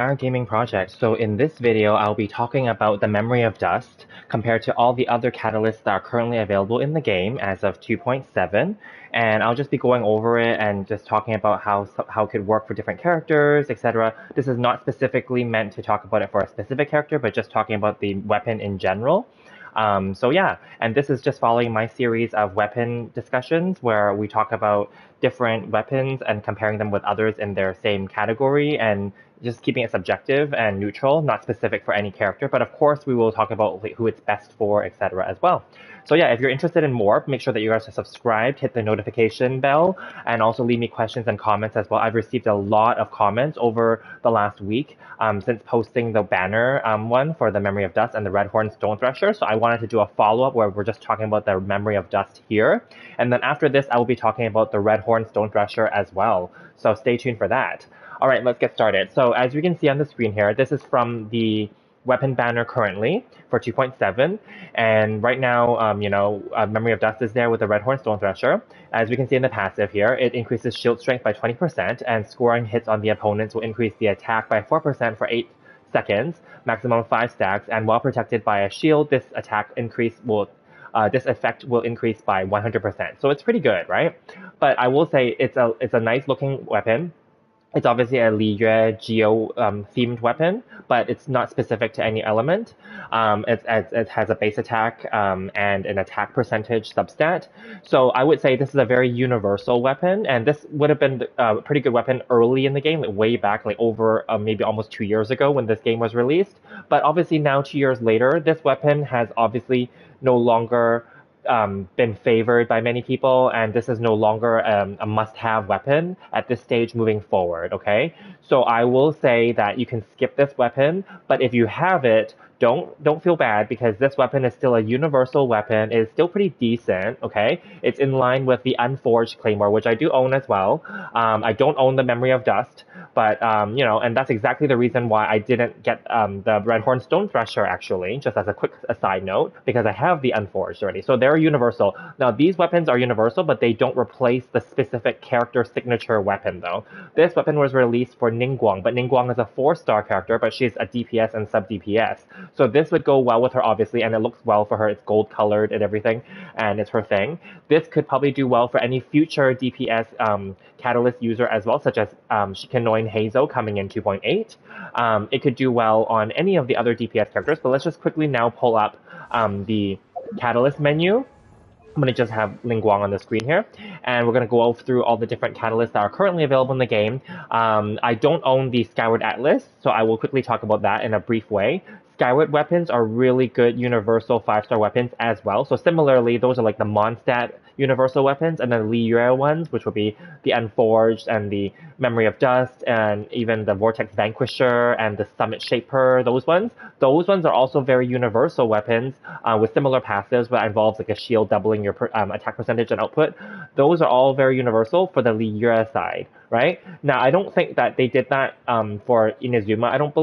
Our gaming project. So in this video, I'll be talking about the Memory of Dust compared to all the other catalysts that are currently available in the game as of 2.7. And I'll just be going over it and just talking about how it could work for different characters, etc. This is not specifically meant to talk about it for a specific character, but just talking about the weapon in general. So yeah, and this is just following my series of weapon discussions where we talk about different weapons and comparing them with others in their same category and just keeping it subjective and neutral, not specific for any character. But of course, we will talk about who it's best for, etc. as well. So yeah, if you're interested in more, make sure that you guys are subscribed, hit the notification bell, and also leave me questions and comments as well. I've received a lot of comments over the last week since posting the banner one for the Memory of Dust and the Redhorn Stone Thresher. So I wanted to do a follow-up where we're just talking about the Memory of Dust here. And then after this, I will be talking about the Redhorn Stone Thresher as well. So stay tuned for that. All right, let's get started. So as you can see on the screen here, this is from the weapon banner currently for 2.7. And right now, Memory of Dust is there with the Redhorn Stone Thresher. As we can see in the passive here, it increases shield strength by 20%, and scoring hits on the opponents will increase the attack by 4% for 8 seconds, maximum 5 stacks, and while protected by a shield, this effect will increase by 100%. So it's pretty good, right? But I will say it's a nice looking weapon. It's obviously a Li Yue Geo themed weapon, but it's not specific to any element. It has a base attack and an attack percentage substat. So I would say this is a very universal weapon, and this would have been a pretty good weapon early in the game, like way back, like over maybe almost 2 years ago when this game was released. But obviously now 2 years later, this weapon has obviously no longer been favored by many people, and this is no longer a must-have weapon at this stage moving forward, okay? So I will say that you can skip this weapon, but if you have it, don't feel bad because this weapon is still a universal weapon. It is still pretty decent, okay? It's in line with the Unforged Claymore, which I do own as well. I don't own the Memory of Dust, but and that's exactly the reason why I didn't get the Redhorn Stone Thresher actually, just as a quick aside note, because I have the Unforged already. So they're universal. Now these weapons are universal, but they don't replace the specific character signature weapon though. This weapon was released for Ningguang, but Ningguang is a 4-star character, but she's a DPS and sub DPS. So this would go well with her, obviously, and it looks well for her. It's gold colored and everything, and it's her thing. This could probably do well for any future DPS Catalyst user as well, such as Shikanoin Hazel coming in 2.8. It could do well on any of the other DPS characters, but let's just quickly now pull up the Catalyst menu. I'm going to just have Ningguang on the screen here, and we're going to go through all the different catalysts that are currently available in the game. I don't own the Skyward Atlas, so I will quickly talk about that in a brief way. Skyward weapons are really good universal 5-star weapons as well. So similarly, those are like the Mondstadt universal weapons, and then Li Yue ones, which will be the Unforged and the Memory of Dust, and even the Vortex Vanquisher and the Summit Shaper, those ones. Those ones are also very universal weapons with similar passives that involves like a shield doubling your attack percentage and output. Those are all very universal for the Li Yue side, right? Now, I don't think that they did that for Inazuma, I don't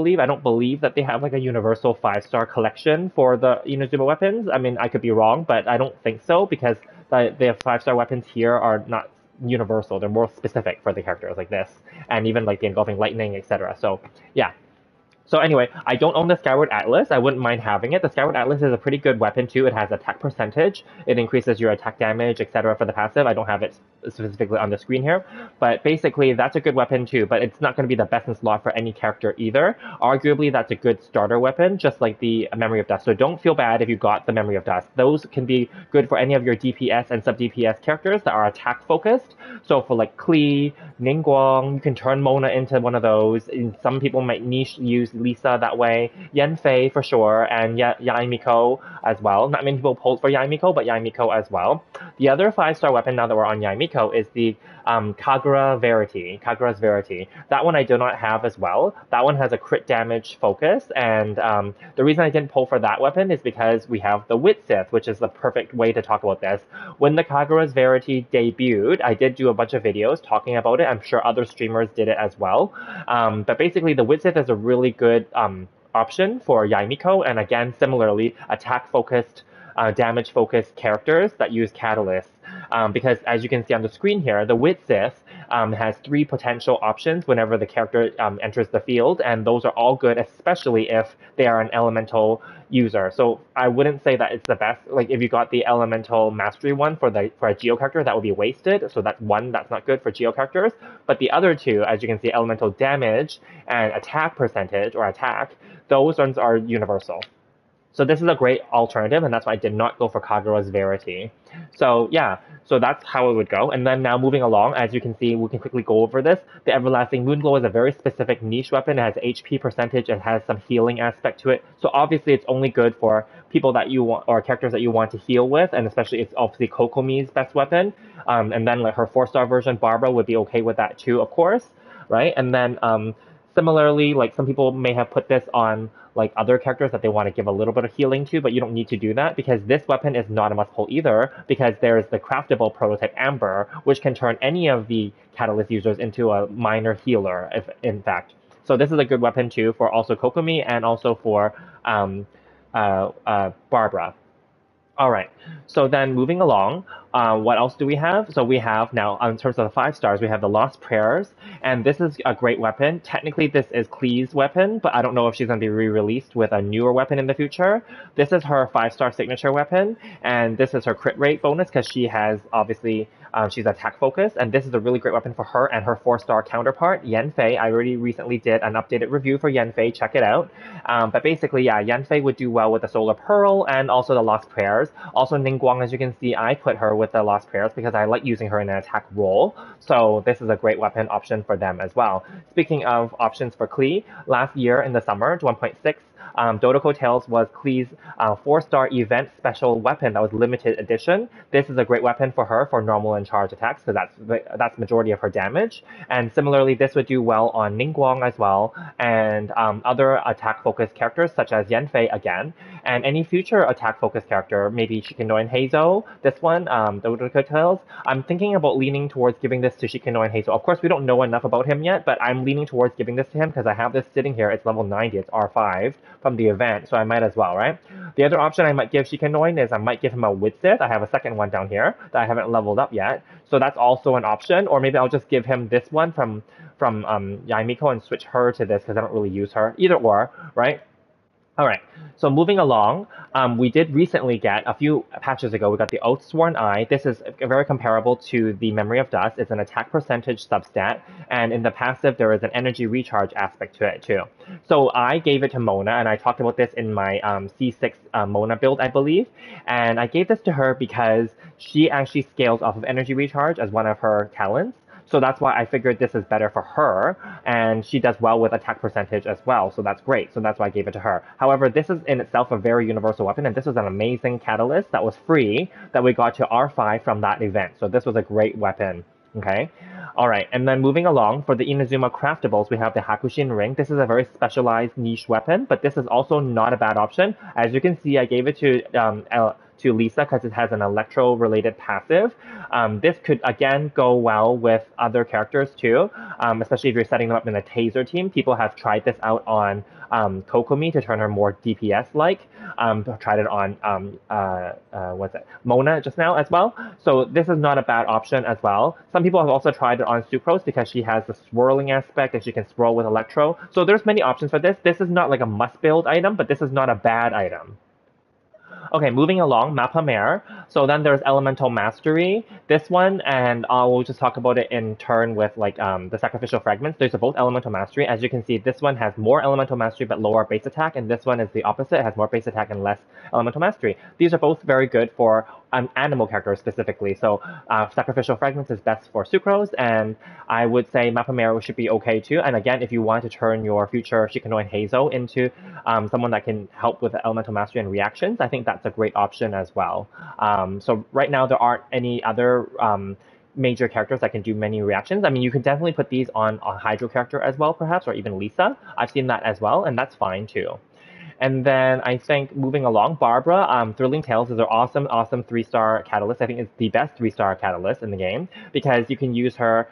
believe that they have like a universal 5-star collection for the Inazuma weapons. I mean, I could be wrong, but I don't think so because the 5-star weapons here are not universal. They're more specific for the characters like this, and even like the Engulfing Lightning, etc. So yeah. So anyway, I don't own the Skyward Atlas. I wouldn't mind having it. The Skyward Atlas is a pretty good weapon too. It has attack percentage. It increases your attack damage, etc. for the passive. I don't have it specifically on the screen here. But basically, that's a good weapon too. But it's not going to be the best in slot for any character either. Arguably, that's a good starter weapon, just like the Memory of Dust. So don't feel bad if you got the Memory of Dust. Those can be good for any of your DPS and sub-DPS characters that are attack-focused. So for like Klee, Ningguang, you can turn Mona into one of those. And some people might niche use Lisa that way, Yanfei for sure, and Yaimiko as well. Not many people pulled for Yaimiko, but Yaimiko as well. The other 5-star weapon, now that we're on Yaimiko, is the Kagura's Verity. That one I do not have as well. That one has a crit damage focus, and the reason I didn't pull for that weapon is because we have the Wit Sith, which is the perfect way to talk about this. When the Kagura's Verity debuted, I did do a bunch of videos talking about it. I'm sure other streamers did it as well. But basically, the Wit Sith is a really good option for Yaimiko, and again, similarly, attack-focused, damage-focused characters that use catalysts. because as you can see on the screen here, the Widsith has 3 potential options whenever the character enters the field, and those are all good, especially if they are an elemental user. So I wouldn't say that it's the best. Like if you got the elemental mastery one for a geo character, that would be wasted. So that's one that's not good for geo characters. But the other two, as you can see, elemental damage and attack percentage or attack, those ones are universal. So this is a great alternative, and that's why I did not go for Kagura's Verity. So yeah, so that's how it would go. And then now moving along, as you can see, we can quickly go over this. The Everlasting Moonglow is a very specific niche weapon. It has HP percentage, it has some healing aspect to it. So obviously it's only good for people that you want, or characters that you want to heal with, and especially it's obviously Kokomi's best weapon. And then like her 4-star version, Barbara, would be okay with that too, of course, right? And then similarly, like some people may have put this on like other characters that they want to give a little bit of healing to, but you don't need to do that because this weapon is not a must pull either, because there's the craftable prototype Amber, which can turn any of the catalyst users into a minor healer, if in fact. So this is a good weapon too for also Kokomi and also for Barbara. All right, so then moving along, what else do we have? So we have now, in terms of the 5 stars, we have the Lost Prayers, and this is a great weapon. Technically, this is Klee's weapon, but I don't know if she's going to be re-released with a newer weapon in the future. This is her 5-star signature weapon, and this is her crit rate bonus because she has, obviously, she's attack focused, and this is a really great weapon for her and her 4-star counterpart, Yanfei. I already recently did an updated review for Yanfei, check it out. But basically, yeah, Yanfei would do well with the Solar Pearl and also the Lost Prayers. Also, Ningguang, as you can see, I put her with the Lost Prayers because I like using her in an attack role. So this is a great weapon option for them as well. Speaking of options for Klee, last year in the summer, 1.6, Dodoko Tales was Klee's 4-star event special weapon that was limited edition. This is a great weapon for her for normal and charge attacks because that's majority of her damage. And similarly, this would do well on Ningguang as well and other attack-focused characters such as Yanfei again. And any future attack-focused character, maybe Shikino and Heizo, this one, Dodoko Tales, I'm thinking about leaning towards giving this to Shikino and Heizo. Of course, we don't know enough about him yet, but I'm leaning towards giving this to him because I have this sitting here. It's level 90, it's R5 from the event, so I might as well, right? The other option I might give Shikanoin is I might give him a Widsith. I have a second one down here that I haven't leveled up yet, so that's also an option. Or maybe I'll just give him this one from Yaimiko and switch her to this because I don't really use her. Either or, right? All right, so moving along, we did recently get, a few patches ago, we got the Oathsworn Eye. This is very comparable to the Memory of Dust. It's an attack percentage substat, and in the passive, there is an energy recharge aspect to it too. So I gave it to Mona, and I talked about this in my C6 Mona build, I believe, and I gave this to her because she actually scales off of energy recharge as one of her talents. So that's why I figured this is better for her, and she does well with attack percentage as well, so that's great. So that's why I gave it to her. However, this is in itself a very universal weapon, and this was an amazing catalyst that was free that we got to R5 from that event. So this was a great weapon, okay? All right, and then moving along, for the Inazuma Craftables, we have the Hakushin Ring. This is a very specialized niche weapon, but this is also not a bad option. As you can see, I gave it to Lisa because it has an electro-related passive. This could, again, go well with other characters too, especially if you're setting them up in a taser team. People have tried this out on Kokomi to turn her more DPS-like. Tried it on, Mona just now as well. So this is not a bad option as well. Some people have also tried it on Sucrose because she has the swirling aspect and she can swirl with electro. So there's many options for this. This is not like a must-build item, but this is not a bad item. Okay, moving along, Mapamare. So then there's Elemental Mastery. This one, and we'll just talk about it in turn with like the Sacrificial Fragments. These are both Elemental Mastery. As you can see, this one has more Elemental Mastery but lower base attack, and this one is the opposite. It has more base attack and less Elemental Mastery. These are both very good for animal characters specifically. So Sacrificial Fragments is best for Sucrose, and I would say Mapamare should be okay too. And again, if you want to turn your future Shikano and Heizo into someone that can help with Elemental Mastery and reactions, I think that's a great option as well. So right now there aren't any other major characters that can do many reactions. I mean, you can definitely put these on a Hydro character as well, perhaps, or even Lisa. I've seen that as well, and that's fine too. And then I think moving along, Barbara, Thrilling Tales is an awesome 3-star catalyst. I think it's the best 3-star catalyst in the game because you can use her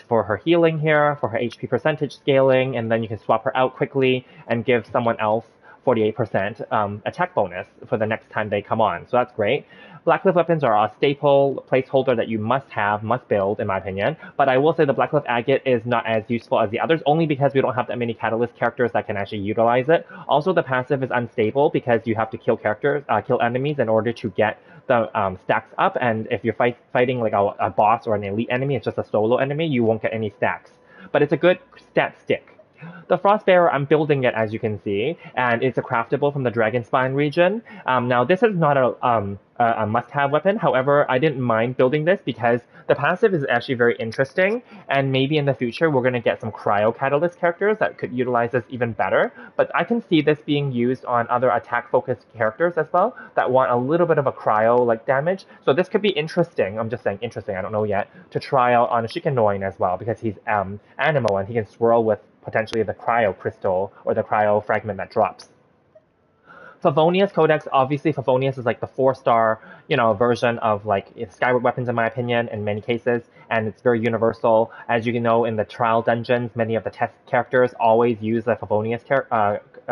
for her healing here, for her HP percentage scaling, and then you can swap her out quickly and give someone else 48% attack bonus for the next time they come on. So that's great. Blackcliff weapons are a staple placeholder that you must have, must build, in my opinion. But I will say the Blackcliff agate is not as useful as the others, only because we don't have that many catalyst characters that can actually utilize it. Also, the passive is unstable because you have to kill kill enemies in order to get the stacks up. And if you're fighting like a boss or an elite enemy, it's just a solo enemy, you won't get any stacks. But it's a good stat stick. The Frostbearer, I'm building it as you can see, and it's a craftable from the Dragonspine region. Now, this is not a must-have weapon. However, I didn't mind building this because the passive is actually very interesting, and maybe in the future we're going to get some cryo catalyst characters that could utilize this even better. But I can see this being used on other attack-focused characters as well that want a little bit of a cryo-like damage. So this could be interesting. I'm just saying interesting. I don't know yet to try out on Shikanoin as well because he's animal and he can swirl with potentially the cryo crystal or the cryo fragment that drops. Favonius Codex, obviously Favonius is like the 4-star, version of like Skyward weapons in my opinion in many cases, and it's very universal. As you know, in the trial dungeons, many of the test characters always use the Favonius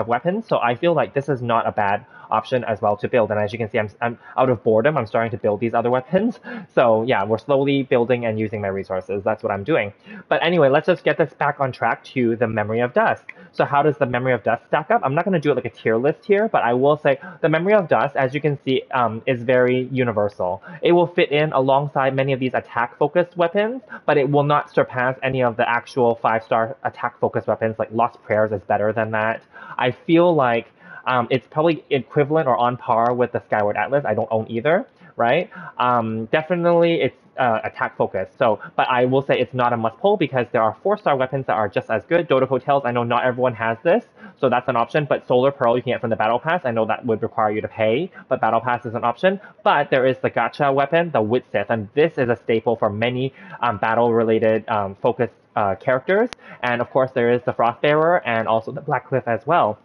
weapons, so I feel like this is not a bad option as well to build. And as you can see, I'm out of boredom. I'm starting to build these other weapons. So yeah, we're slowly building and using my resources. That's what I'm doing. But anyway, let's just get this back on track to the Memory of Dust. So how does the Memory of Dust stack up? I'm not going to do it like a tier list here, but I will say the Memory of Dust, as you can see, is very universal. It will fit in alongside many of these attack-focused weapons, but it will not surpass any of the actual 5-star attack-focused weapons. Like Lost Prayers is better than that. I feel like it's probably equivalent or on par with the Skyward Atlas. I don't own either, right? Definitely it's attack focused. So, but I will say it's not a must pull because there are 4-star weapons that are just as good. Dodoko Tails, I know not everyone has this, so that's an option. But Solar Pearl you can get from the Battle Pass. I know that would require you to pay, but Battle Pass is an option. But there is the gacha weapon, the Wit Sith, and this is a staple for many battle-related focused characters. And of course, there is the Frostbearer and also the Blackcliff as well.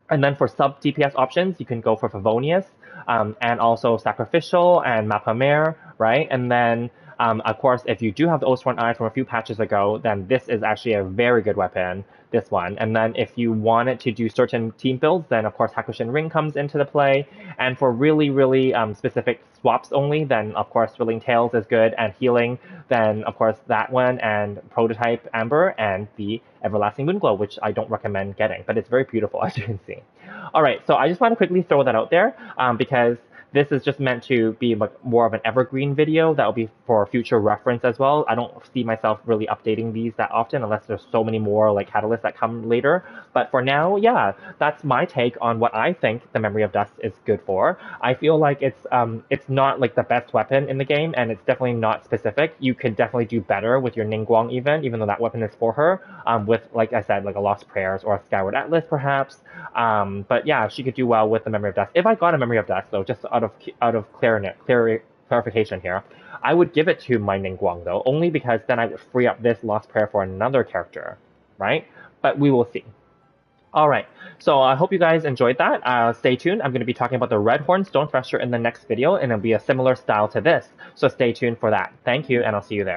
And then for sub DPS options, you can go for Favonius, and also Sacrificial and Mapamare, right? And then, of course, if you do have the Oathsworn Eye from a few patches ago, then this is actually a very good weapon, this one. And then if you wanted to do certain team builds, then of course Hakushin Ring comes into the play. And for really, really specific swaps only, then of course Thrilling Tales is good, and healing, then of course that one, and Prototype Amber, and the Everlasting Moonglow, which I don't recommend getting, but it's very beautiful as you can see. Alright, so I just want to quickly throw that out there because this is just meant to be more of an evergreen video that will be for future reference as well. I don't see myself really updating these that often unless there's so many more like catalysts that come later. But for now, yeah, that's my take on what I think the Memory of Dust is good for. I feel like it's not like the best weapon in the game, and it's definitely not specific. You could definitely do better with your Ningguang even though that weapon is for her, with, like I said, like a Lost Prayers or a Skyward Atlas perhaps. But yeah, she could do well with the Memory of Dust. If I got a Memory of Dust though, just out of clarification here, I would give it to my Ningguang though, only because then I would free up this Lost Prayer for another character, right? But we will see. Alright, so I hope you guys enjoyed that. Stay tuned. I'm going to be talking about the Redhorn Stone Thresher in the next video, and it'll be a similar style to this. So stay tuned for that. Thank you, and I'll see you there.